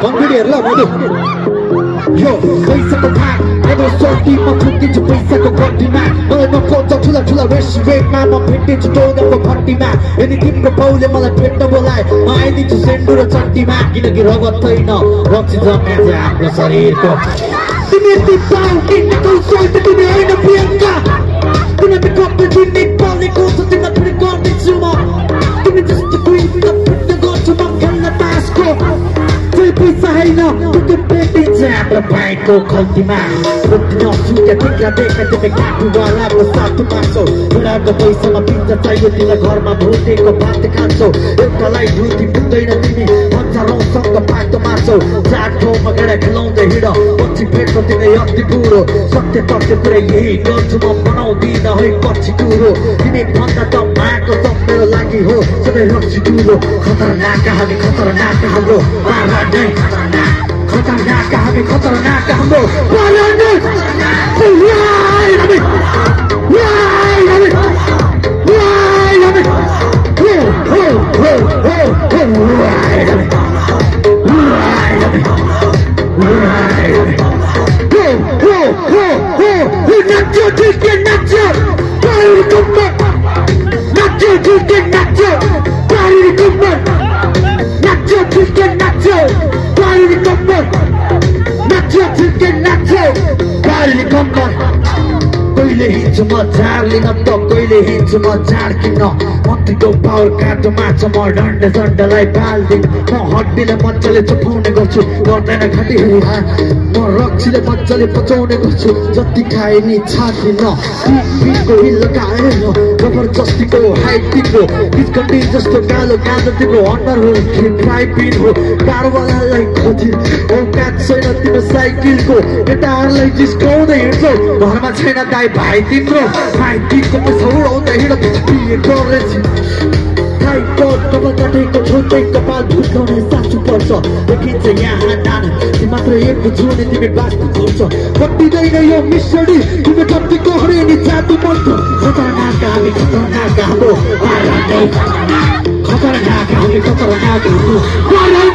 कन्भिडीहरुलाई मैले यो पैसाको भाग मेरो सोल्टीमा फुटिन्छ पैसाको गड्डीमा मलाई नखोज्छ ठुला ठुला रेस्टुरेन्टमा म भेटिन्छु टोगाको भट्टीमा यदि तिम्रो बाउले मलाई भेट्न बोलाए म आइदिन्छु सेन्डु र चट्टीमा किनकि रगत छैन रक्सी जम्या छ हाम्रो शरीरको तिमी यति बाउ किनको सोल्टी तिमी होइन प्रियङ्का तिमीले कपडा दिने पालेको छ तिमीलाई फेरि गर्दैछु म तिमी जस्तो कुइनलाई फिट्न गर्छु म खेल्न तासको पैसा होइन त्यो भेटिन्छ हाम्रो भाइको खल्तीमा रोटी नसुक्या टिक्रा देखा तिमी काटुवालाको साथ मान्छौ बुढाको पैसामा पिज्जा चाहियो तिमीलाई घरमा भुटेको भात खान्छौ एउटालाई ढुटी पुग्दैन तिमी हजारौँसँग पाटो मार्छौ चार ठाउँमा गेडा खेलाउँदै हिँड पछि भेट्छौ तिमी अति बुढो सत्य तथ्य पुरै यही गर्छु म बनाउँदिन है पछि कुरो तिमी भन्दा त माको सब मेरो लागि हो सबै रक्सी ठुलो खतरनाक हामी खतरनाक हाम्रो खतरनाक हामी खतरनाक हाम्रो कहिले हिँड्छु म झार्लिन त कहिले हिँड्छु म झाड्किन मन्त्रीको पावर काटो माछ म डन्डे डन्डलाई पाल्दिन म हड्डीलाई मजाले चुपाउने गर्छु गर्दैन घाँटीहरू म रक्सीले मजाले पचाउने गर्छु जति खाए नि छाड्दिन पिनको हिल लगाएर जबरजस्तीको हाइट तिम्रो बिस्कन्डी जस्तो कालो कालो तिम्रो अनुहार हो फ्राई पिन हो कारवालालाई खोजी औकात छैन तिम्रो साइकलको केटाहरूलाई जिस्काउँदै हिँड्छौ घरमा छैन दाइ भाइ तिम्रो भाइ तिम्रो पैसा उडाउँदै हिँड पिए गरेछ काटेको छोटै कपाल फुटाउने सासु पर्छ देखिन्छ यहाँ नाना मात्र एक जुने तिमी बाँच्नु खोज्छ कटिँदैन यो मिसडी तिमी कतिको हरे नि जादु मन्त्र खतरनाक हामी खतरनाक हाम्रो खतरनाक हामी खतरनाक हाम्रो